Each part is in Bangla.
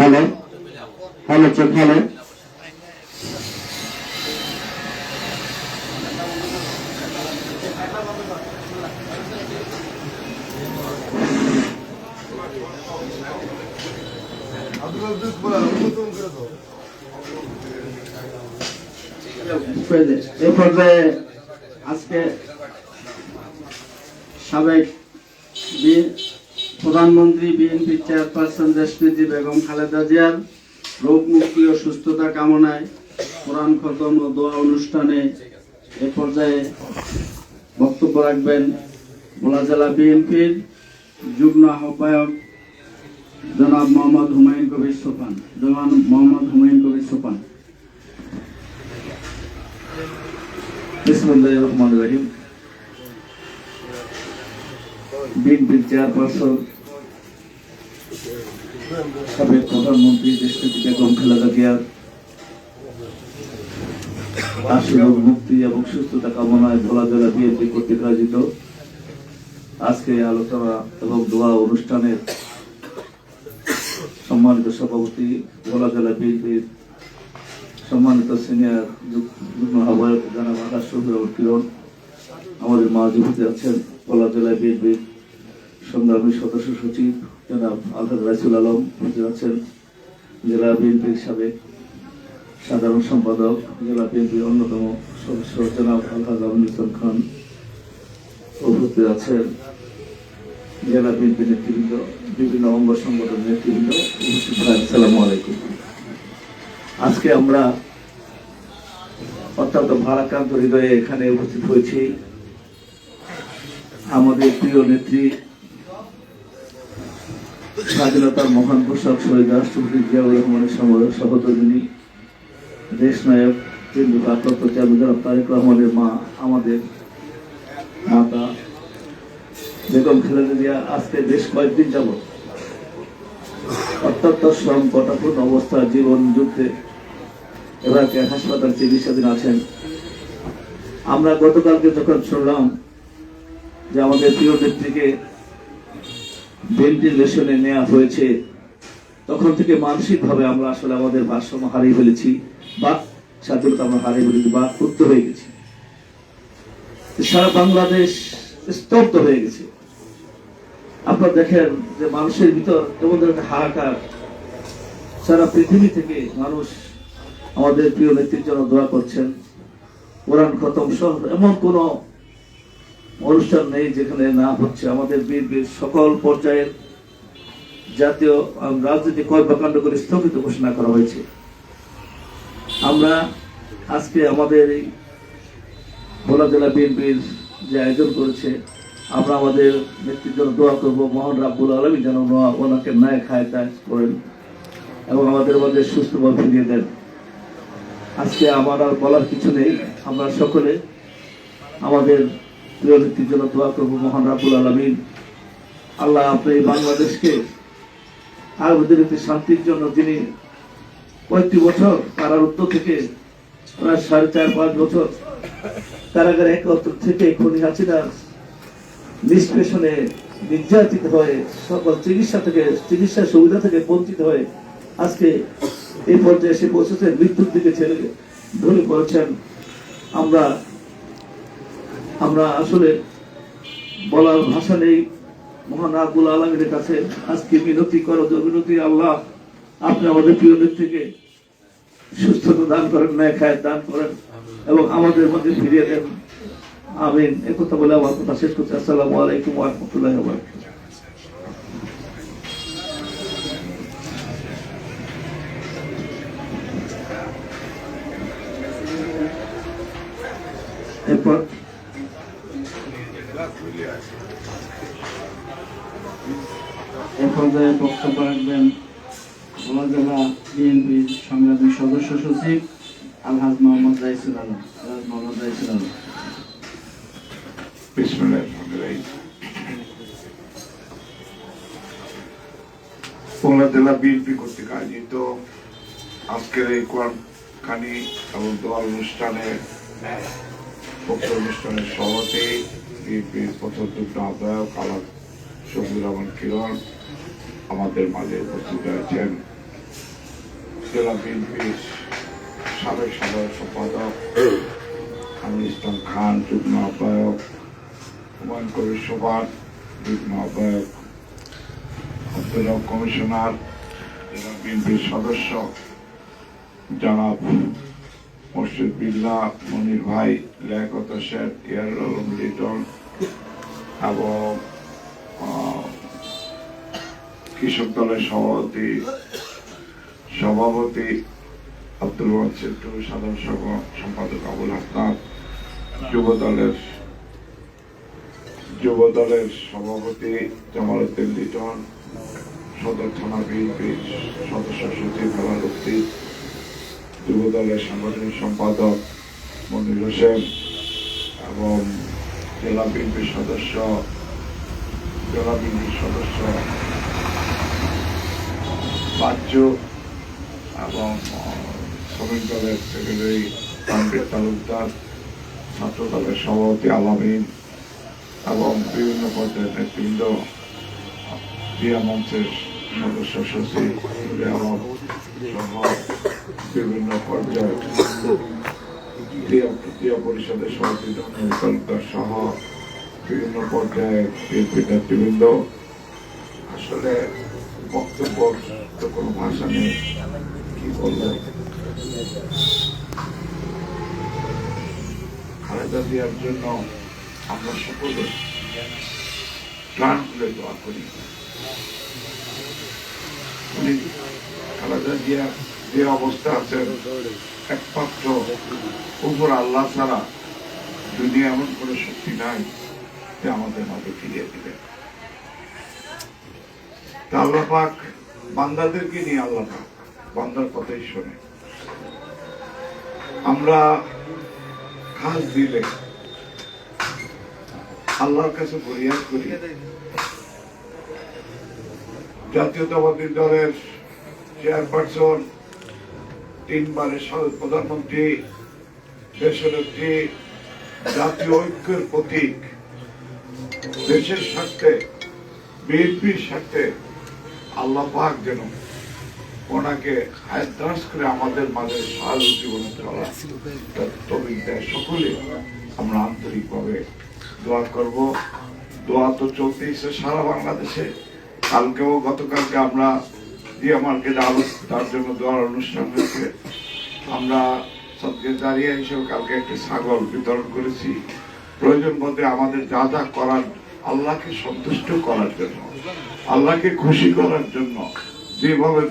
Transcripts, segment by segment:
Hello hello check hello. এই পর্যায়ে আজকে সাবেক প্রধানমন্ত্রী বিএনপি চেয়ারপারসন দেশনেত্রী বেগম খালেদা জিয়ার রোগ মুক্তি ও সুস্থতা কামনায় কোরআন খতম ও দোয়া অনুষ্ঠানে এ পর্যায়ে বক্তব্য রাখবেন ভোলা জেলা বিএনপির যুগ্ম আহ্বায়ক জনাব মোহাম্মদ হুমায়ুন কবির সোপান। বিসমিল্লাহির রহমানির রহিম। বিএনপির চেয়ারপারসন সাবেক প্রধানমন্ত্রী দেশনেত্রী বেগম খালেদা জিয়ার আশীর্বাদ মুক্তি এবং সুস্থতা কামনায় ভোলা জেলা বিএনপি কর্তৃক আয়োজিত আজকে আলোচনা এবং দোয়া অনুষ্ঠানের সম্মানিত সভাপতি ভোলা জেলা বিএনপির সম্মানিত সিনিয়র যুগ্ম আহ্বায়ক জনাব আকাশ কিরণ, আমাদের মাঝে আছেন ভোলা জেলা বিএনপির সংগ্রামী সদস্য সচিব জনাব আলহাজ রাইসুল আলম, আছেন জেলা বিএনপির সাবেক সাধারণ সম্পাদক জেলা বিএনপির অন্যতম সদস্য জনাব আলহাজ আমিনুল ইসলাম খান, উপস্থিত আছেন জেলা বিএনপির নেতৃবৃন্দ, বিভিন্ন অঙ্গ সংগঠনের নেতৃবৃন্দ, আসসালামু আলাইকুম। আজকে আমরা অত্যন্ত ভারাক্রান্ত হৃদয়ে এখানে উপস্থিত হয়েছি আমাদের প্রিয় নেত্রী স্বাধীনতার মহান ঘোষক শহীদ রাষ্ট্রপতি জিয়াউর রহমানের সহধর্মিনী দেশ নায়ক কেন্দ্রীয় ভারপ্রাপ্ত চেয়ারম্যান জনাব তারেক রহমানের মা, আমাদের মাতা বেগম খালেদা জিয়া আজকে বেশ কয়েকদিন যাবৎ অত্যন্ত সংকটাপূর্ণ অবস্থা জীবন যুদ্ধে এবারকে হাসপাতাল চিকিৎসাধীন আছেন। আমরা গতকালকে যখন শুনলাম যে আমাদের প্রিয় নেত্রীকে ভেন্টিলেশনে নেওয়া হয়েছে, তখন থেকে মানসিকভাবে আমরা আসলে আমাদের ভারসাম্য হারিয়ে ফেলেছি, বা স্বাধীনতা আমরা হারিয়ে ফেলেছি, বা ক্ষুব্ধ হয়ে গেছি। সারা বাংলাদেশ স্তব্ধ হয়ে গেছে। আপনারা দেখেন যে মানুষের ভিতর যেমন ধরনের হাহাকার, সারা পৃথিবী থেকে মানুষ আমাদের প্রিয় নেত্রীর জন্য দোয়া করছেন। কোরআন খতম সহ এমন কোন অনুষ্ঠান নেই যেখানে না হচ্ছে। আমাদের বীর সকল পর্যায়ের জাতীয় রাজনৈতিক কর্মকাণ্ড করে স্থগিত ঘোষণা করা হয়েছে। আমরা আজকে আমাদের এই ভোলা জেলা বিএনপির যে আয়োজন করেছে, আমরা আমাদের নেত্রীর জন্য দোয়া করবো, মহান রাব্বুল আলামিন যেন ওনাকে ন্যায় খায় তাই করেন এবং আমাদের মধ্যে সুস্থভাবে ফিরিয়ে দেন। আজকে আমার আর বলার কিছু নেই। আমরা সকলে আমাদের প্রিয় নেত্রীর জন্য দোয়া করবো, মহান রাব্বুল আলামিন আল্লাহ আপনি বাংলাদেশকে আর একটি শান্তির জন্য, যিনি কয়েকটি বছর কারারুদ্ধ থেকে প্রায় 4.5-5 বছর কারাগারে একত্র থেকে খুনি হাসিনার নিষ্পেষণে নির্যাতিত হয়ে সকল চিকিৎসা সুবিধা থেকে বঞ্চিত হয়ে আজকে এই পর্যায়ে এসে পৌঁছেছেন, মৃত্যুর দিকে ছেড়ে ঢলে পড়েছেন। আমরা আসলে বলার ভাষা নেই। মহান রাব্বুল আলামিনের কাছে আজকে মিনতি আল্লাহ আপনি আমাদের প্রিয় নেত্রীকে সুস্থতা দান করেন, ন্যায় খায়ের দান করেন এবং আমাদের মধ্যে ফিরিয়ে দেন। আমিন। একথা বলে আমার কথা শেষ করছি। আসসালামু আলাইকুম ওয়া রাহমাতুল্লাহি ওয়া বারাকাতুহু। এরপর পর্যায়ে বক্তব্য রাখবেন ভোলা জেলা বিএনপির সংগ্রামী সদস্য সচিব আলহাজ মোহাম্মদ রাইসুল আলম। ভোলা জেলা বিএনপি কর্তৃক আয়োজিত আজকের এই কোরআনখানি এবং দোয়া অনুষ্ঠানের সভাপতি বিএনপির প্রথম যুগ্ম আহ্বায়ক আলহাজ শফিকুর রহমান কিরণ আমাদের মাঝে উপস্থিত রয়েছেন। জেলা বিএনপির সাবেক সাধারণ সম্পাদক আমির ইসলাম খান, যুগ্ম আহ্বায়ক হুমায়ুন কবির সোবান, যুগ্ম আহ্বায়ক আব্দুল হক কমিশনার, জেলা বিএনপির সদস্য জনাব মুর্শিদ বিল্লাহ, মনির ভাই, লিয়াকত হোসেন, ইয়ারুল আলম লিটন এবং কৃষক দলের সভাপতি আব্দুল ওয়াহাব সিন্টু, সাধারণ সম্পাদক আবুল হাসনাত, যুব দলের সভাপতি জামাল উদ্দিন লিটন, সদর থানা বিএনপির সদস্য সচিব হেলাল উদ্দিন, যুব দলের সাংগঠনিক সম্পাদক মনির হোসেন এবং জেলা বিএনপির সদস্য বাচ্চু এবং শ্রমিক দলের সেক্রেটারি তানভীর তালুকদার, ছাত্র দলের সভাপতি আলামিন এবং বিভিন্ন পর্যায়ের নেতৃবৃন্দ, ক্রীড়া মঞ্চের সদস্য সচিব আলম সহ বিভিন্ন পর্যায়ের ক্রীড়া পরিষদের সভাপতি ধর্মেন্দ্র তালুকদার সহ বিভিন্ন পর্যায়ে বিএনপি নেতৃবৃন্দ। আসলে বক্তব্য তো কোনো ভাষা নেই, কি বলবো। খালেদা জিয়ার জন্য আমরা সকলে প্রাণ খুলে দোয়া করি। উনি খালেদা জিয়া যে অবস্থা আছেন, একমাত্র উপর আল্লাহ ছাড়া দুনিয়া এমন কোনো শক্তি নাই যে আমাদের মাঝে ফিরিয়ে দিবেন। আল্লাহ পাক বান্দাদেরকে নিয়ে আল্লাহ পাক বান্দার কথাই শোনে। আমরা খাস দিলে আল্লাহর কাছে ফরিয়াদ করি, জাতীয়তাবাদী দলের চেয়ারপারসন, 3 বারের সাবেক প্রধানমন্ত্রী, দেশনেত্রী, জাতীয় ঐক্যের প্রতীক, দেশের স্বার্থে, বিএনপির স্বার্থে আল্লাহ পাক যেন ওনাকে হায়াত করে আমাদের মাঝে সারা জীবন চলা তৌফিক দেয়। সকলে আমরা আন্তরিকভাবে দোয়া করব। দোয়া তো চলতেইছে সারা বাংলাদেশে। কালকেও গতকালকে আমরা জিয়া মার্কেটে তার জন্য দোয়ার অনুষ্ঠান হয়েছে। আমরা সবকে দাঁড়িয়ে হিসেবে কালকে একটি ছাগল বিতরণ করেছি। প্রয়োজন মধ্যে আমাদের যা যা করার, আল্লাহকে সন্তুষ্ট করার জন্য, আল্লাহকে খুশি করার জন্য যেভাবে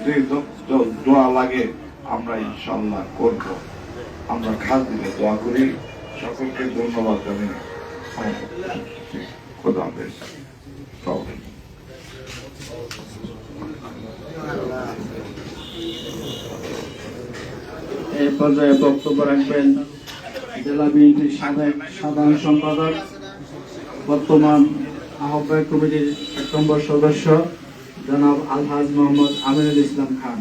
দোয়া লাগে আমরা ইনশাআল্লাহ করব। আমরা খাস দিলে দোয়া করি। সকলকে ধন্যবাদ জানাই। খোদা হাফেজ। এই পর্যায়ে বক্তব্য রাখবেন জেলা বিএনপির সাবেক সাধারণ সম্পাদক, বর্তমান আহ্বায়ক কমিটির 1 নম্বর সদস্য জনাব আলহাজ মোহাম্মদ আমিনুল ইসলাম খান।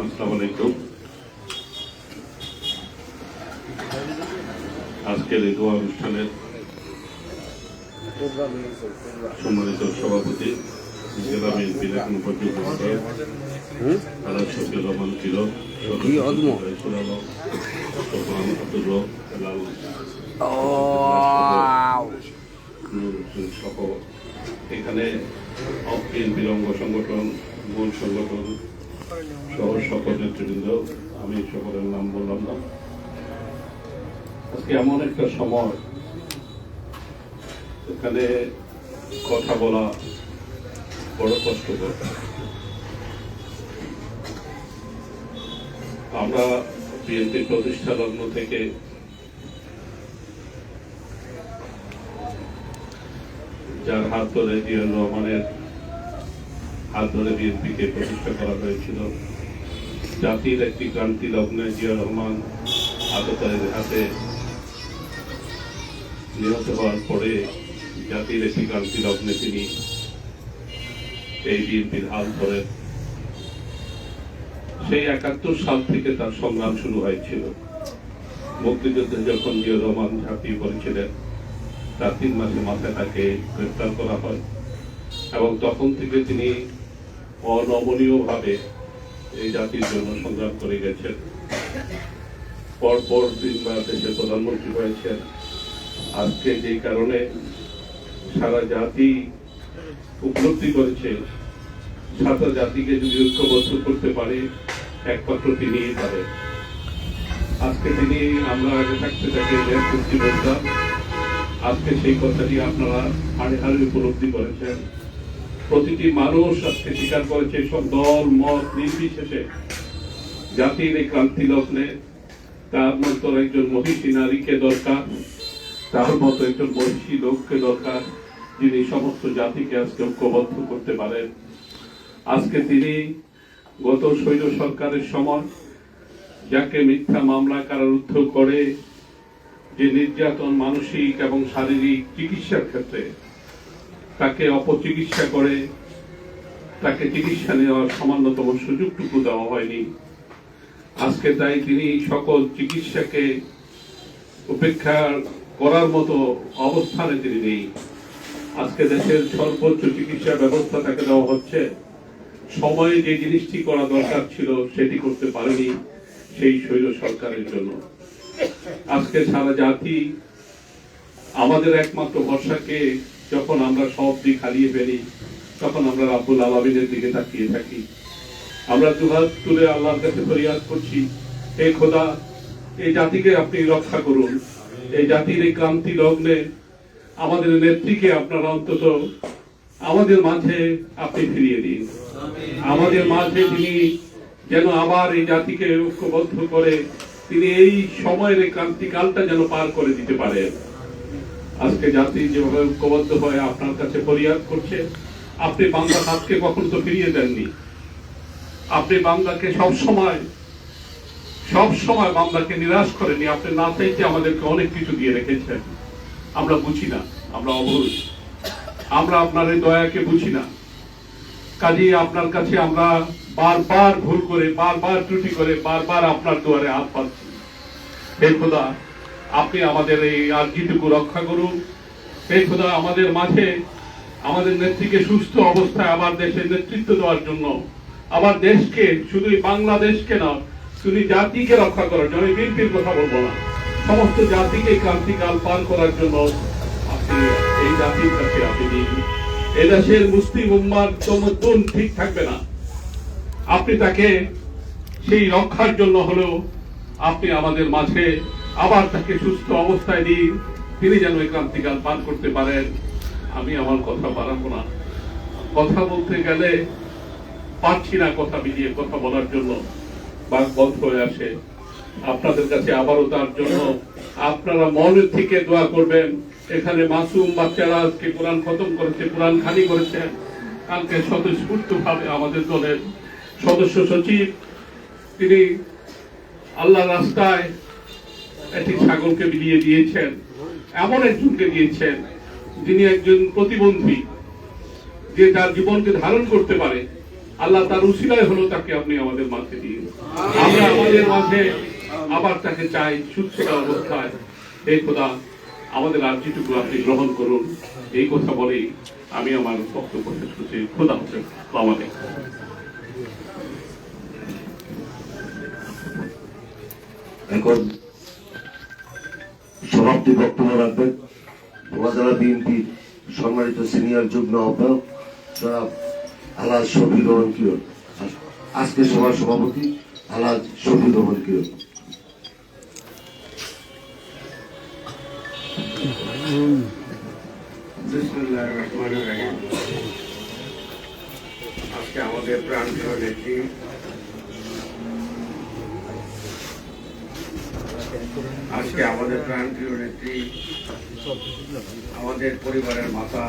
আসসালামু আলাইকুম। আজকের এই দোয়া অনুষ্ঠানের সম্মানিত সভাপতি, জেলা বিএনপির এখন পর্যন্ত শফিউর রহমান ছিল সহ এখানে বিএনপির অঙ্গ সংগঠন, মূল সংগঠন সহ সকল নেতৃবৃন্দ, আমি সকলের নাম বললাম না। আজকে এমন একটা সময় এখানে কথা বলা বড় কষ্টকর। আমরা বিএনপি প্রতিষ্ঠা লগ্ন থেকে যার হাত ধরে জিয়াউর রহমানের হাত ধরে বিএনপিকে প্রতিষ্ঠা করা হয়েছিল, জাতির একটি ক্রান্তি লগ্নে জিয়াউর রহমান আততায়ীদের হাতে নিহত হওয়ার পরে জাতির একটি ক্রান্তি লগ্নে তিনি এই বিএনপির হাল ধরেন। সেই 71 সাল থেকে তার সংগ্রাম শুরু হয়েছিল। মুক্তিযুদ্ধে যখন জিয়া রহমান ঝাঁপিয়ে পড়েছিলেন তার 3 মাসের মাথায় তাকে গ্রেফতার করা হয় এবং তখন থেকে তিনি অনমনীয়ভাবে এই জাতির জন্য সংগ্রাম করে গেছেন। পরপর 3 বার দেশের প্রধানমন্ত্রী হয়েছেন। আজকে যে কারণে সারা জাতি উপলব্ধি করেছে, সারা জাতিকে যদি ঐক্যবদ্ধ করতে পারে একমাত্র তিনিই পারেন। আজকে তিনি, আমরা আগে থাকতে তাকে নেতৃত্ব বলতাম, আজকে সেই কথাটি আপনারা হাড়ে হাড়ে উপলব্ধি করেছেন। প্রতিটি মানুষ আজকে স্বীকার করেছে, সব দল মত নির্বিশেষে জাতির এই ক্রান্তি লগ্নে তার মতো একজন মহিষী নারীকে দরকার, তার মতো একজন মহিষী লোককে দরকার যিনি সমস্ত জাতিকে আজকে ঐক্যবদ্ধ করতে পারেন। আজকে তিনি গত স্বৈর সরকারের সময় যাকে মিথ্যা মামলা কারারুদ্ধ করে যে নির্যাতন মানসিক এবং শারীরিক চিকিৎসার ক্ষেত্রে তাকে অপচিকিৎসা করে তাকে চিকিৎসা নেওয়ার সামান্যতম সুযোগটুকু দেওয়া হয়নি। আজকে তাই তিনি সকল চিকিৎসাকে উপেক্ষা করার মতো অবস্থানে তিনি নেই। আজকে দেশের সর্বোচ্চ চিকিৎসা ব্যবস্থা তাকে দেওয়া হচ্ছে। সময়ে যে জিনিসটি করা দরকার ছিল সেটি করতে পারেনি সেই স্বৈর সরকারের জন্য। আজকে সারা জাতি আমাদের একমাত্র ভরসাকে যখন আমরা সব দিক হারিয়ে ফেলি তখন আমরা রাব্বুল আলামিনের দিকে তাকিয়ে থাকি। আমরা দুহাত তুলে আল্লাহর কাছে ফরিয়াদ করছি, হে খোদা, এই জাতিকে আপনি রক্ষা করুন। এই জাতির এই ক্রান্তি লগ্নে আমাদের নেত্রীকে আপনারা অন্তত আমাদের মাঝে আপনি ফিরিয়ে দিন। আমাদের মাঝে তিনি যেন আবার এই জাতিকে ঐক্যবদ্ধ করে তিনি এই সময়ের এই ক্রান্তিকালটা যেন পার করে দিতে পারেন। আজকে জাতি যেভাবে ঐক্যবদ্ধ হয়ে আপনার কাছে ফরিয়াদ করছে, আপনি বাংলার হাতকে কখনো তো ফিরিয়ে দেননি। আপনি বাংলাকে সব সময় বাংলাকে নিরাশ করেনি। আপনি না চাইতে আমাদেরকে অনেক কিছু দিয়ে রেখেছেন। আমরা বুঝি না, আমরা অবুঝ, আমরা আপনার এই দয়াকে বুঝি না। কাজেই আপনার কাছে আমরা বারবার ভুল করে, বারবার ত্রুটি করে, বারবার আপনার দুয়ারে হাত পাচ্ছি। হে খোদা, আপনি আমাদের এই আর্জিটুকু রক্ষা করুন। হে খোদা, আমাদের মাঝে আমাদের নেত্রীকে সুস্থ অবস্থায় আবার দেশের নেতৃত্ব দেওয়ার জন্য, আবার দেশকে, শুধু বাংলাদেশকে না, শুধু জাতিকে রক্ষা করার জন্য, বিএনপির কথা বলবো না, সমস্ত জাতিকে ক্রান্তিকাল পার করার জন্য আপনি এই জাতির কাছে আপনি দিন। এদেশের মুসলিম উম্মার তমদ্দুন ঠিক থাকবে না। আপনি তাকে সেই রক্ষার জন্য হলেও আপনি আমাদের মাঝে আবার তাকে সুস্থ অবস্থায় দিন, তিনি যেন এই ক্রান্তিকাল পার করতে পারেন। আমি আমার কথা বাড়াবো না, কথা বলতে গেলে পারছি না কথা মিলিয়ে কথা বলার জন্য, বাক বন্ধ হয়ে আসে। আপনাদের কাছে আবারও তার জন্য আপনারা মনের থেকে দোয়া করবেন। এখানে মাসুম বাচ্চারা আজকে কোরআন খতম করেছে, কোরআন খানি করেছেন। কালকে স্বতঃস্ফূর্ত ভাবে আমাদের দলের সদস্য সচিব তিনি আল্লাহ রাস্তায় একটি ছাগলকে বিলিয়ে দিয়েছেন। এমন একজনকে দিয়েছেন যিনি একজন প্রতিবন্ধী, যে তার জীবনকে ধারণ করতে পারে। আল্লাহ তার উসিলায় হলো তাকে আপনি আমাদের মাঝে দিয়ে, আমরা আমাদের মাঝে আবার তাকে চাই সুস্থ অবস্থায়। এই খোদা, আমাদের আর্জিটুকু আপনি গ্রহণ করুন। এই কথা বলেই আমি আমার বক্তব্য শেষ করছি। খোদা হাফেজ। আসসালামু আলাইকুম। এখন সমাপ্তি বক্তব্য রাখবেন উপজেলা বিএনপি সম্মানিত সিনিয়র যুগ্ম আহ্বায়ক জনাব আলহাজ শফিউর রহমান কিরণ, আজকে সভার সভাপতি আলহাজ শফিউর রহমান কিরণ। আজকে আমাদের প্রাণপ্রিয় নেত্রী আমাদের পরিবারের মাতা,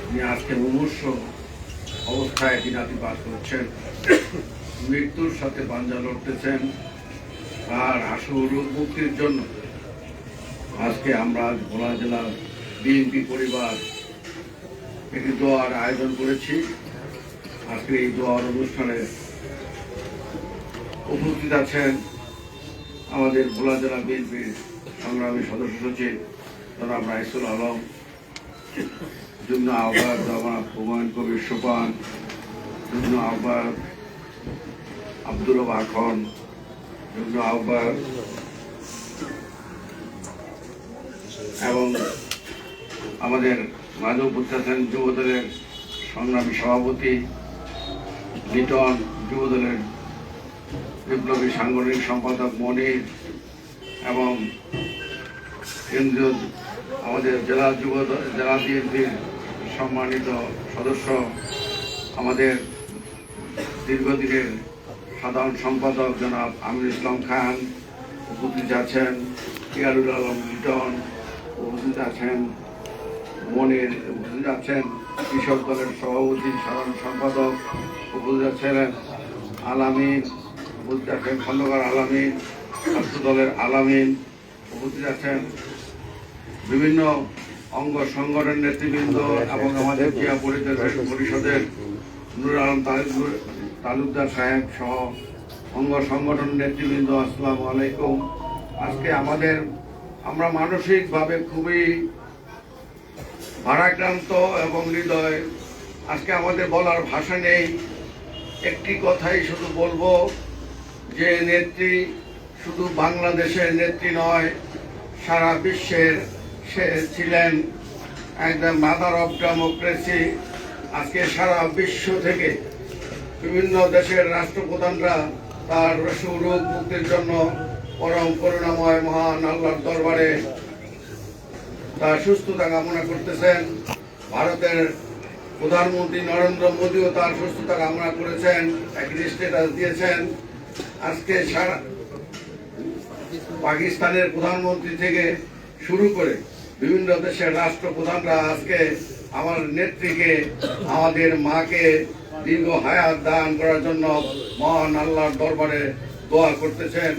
তিনি আজকে মুমূর্ষ অবস্থায় দিনাতিপাত করছেন, মৃত্যুর সাথে পাঞ্জা লড়তেছেন। তার আশু রোগ মুক্তির জন্য আজকে আমরা ভোলা জেলার বিএনপি পরিবার একটি দোয়ার আয়োজন করেছি। আজকে এই দোয়ার অনুষ্ঠানে উপস্থিত আছেন আমাদের ভোলা জেলা বিএনপির সংগ্রামী সদস্য সচিব জনাব রাইসুল আলম, যুগ্ম আহ্বায়ক জনাব হুমায়ুন কবির সোপান, যুগ্ম আহ্বায়ক আব্দুল আখন, যুগ্ম আহ্বায়ক এবং আমাদের মাঝে উপস্থিত আছেন যুবদলের সংগ্রামী সভাপতি লিটন, যুবদলের বিপ্লবী সাংগঠনিক সম্পাদক মনির এবং কেন্দ্রীয় আমাদের জেলা বিএনপির সম্মানিত সদস্য, আমাদের দীর্ঘদিনের সাধারণ সম্পাদক জনাব আমির ইসলাম খান উপস্থিত আছেন, ইয়ারুল আলম লিটন উপস্থিত আছেন, মনির উপস্থিত আছেন, কৃষক দলের সভাপতি সাধারণ সম্পাদক উপস্থিত আছেন, আলামিন উপস্থিত আছেন, খন্দকার আলামিন, ছাত্র দলের আলামিন উপস্থিত আছেন, বিভিন্ন অঙ্গ সংগঠনের নেতৃবৃন্দ এবং আমাদের ক্রিয়া পরিষদের নুর আলম তালুকদার সাহেব সহ অঙ্গ সংগঠন নেতৃবৃন্দ, আসসালামু আলাইকুম। আজকে আমরা মানসিকভাবে খুবই ভারাক্রান্ত এবং হৃদয়, আজকে আমাদের বলার ভাষা নেই। একটি কথাই শুধু বলবো যে নেত্রী শুধু বাংলাদেশের নেত্রী নয়, সারা বিশ্বের সে ছিলেন একদম মাদার অফ ডেমোক্রেসি। আজকে সারা বিশ্ব থেকে বিভিন্ন দেশের রাষ্ট্রপ্রধানরা তার সুরূপ মুক্তির জন্য পরম করুণাময় মহান আল্লাহর দরবারে তার সুস্থতা কামনা করতেছেন। ভারতের প্রধানমন্ত্রী নরেন্দ্র মোদীও তার সুস্থতা কামনা করেছেন, একটি স্ট্যাটাস দিয়েছেন। আজকে সারা পাকিস্তানের প্রধানমন্ত্রী থেকে শুরু করে বিভিন্ন দেশের রাষ্ট্রপ্রধানরা আজকে আমার নেত্রীকে, আমাদের মাকে দীর্ঘ হায়াত দান করার জন্য মহান আল্লাহর দরবারে দোয়া করতেছেন।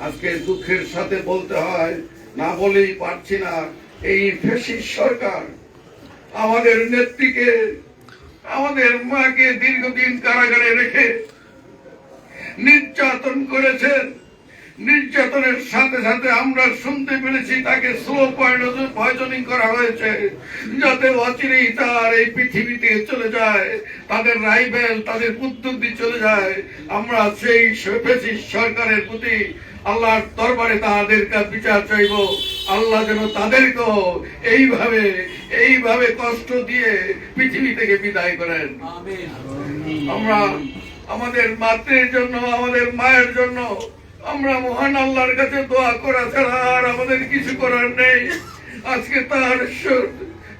আজকে দুঃখের সাথে বলতে হয়, না বলেই পারছি না, এই ফ্যাসিস্ট সরকার আমাদের নেত্রীকে, আমাদের মাকে দীর্ঘদিন কারাগারে রেখে নির্যাতন করেছেন। নির্যাতনের সাথে সাথে আমরা শুনতে পেরেছি তাকে স্লো পয়জনিং করা হয়েছে, যাতে অচিরেই তার এই পৃথিবী থেকে চলে যায়, তাদের রাইভেল, তাদের প্রত্যুত্তি চলে যায়। আমরা সেই সরকারের প্রতি আল্লাহর দরবারে তাদের বিচার চাইব। আল্লাহ যেন তাদেরকেও এইভাবে কষ্ট দিয়ে পৃথিবী থেকে বিদায় করেন। আমরা আমাদের মাতৃর জন্য, আমাদের মায়ের জন্য আমরা মহান আল্লাহর কাছে দোয়া করা ছাড়া আর আমাদের কিছু করার নেই। আজকে তার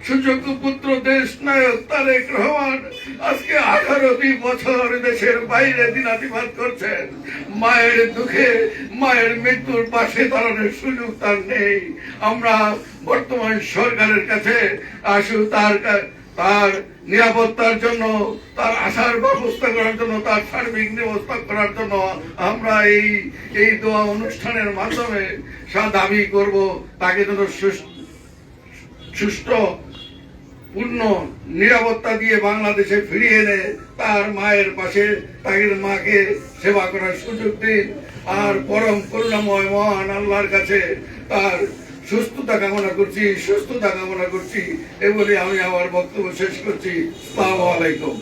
সুযোগ্য পুত্র দেশ নায়ক তারেক রহমান আজকে 18 বছর দেশের বাইরে দিনাতিপাত করছেন। মায়ের দুঃখে, মায়ের মৃত্যুর পাশে দাঁড়ানোর সুযোগ তার নেই। আমরা বর্তমান সরকারের কাছে আসু তার নিরাপত্তার জন্য, তার আসার ব্যবস্থা করার জন্য, তার সার্বিক ব্যবস্থা করার জন্য আমরা এই দোয়া অনুষ্ঠানের মাধ্যমে দাবি করব, তাকে যেন সুষ্ঠু পূর্ণ নিরাপত্তা দিয়ে বাংলাদেশে ফিরিয়ে এনে তার মায়ের পাশে তাদের মাকে সেবা করার সুযোগ দিন। আর পরম করুণাময় মহান আল্লাহর কাছে তার সুস্থতা কামনা করছি। এ বলে আমি আমার বক্তব্য শেষ করছি। আসসালামু আলাইকুম।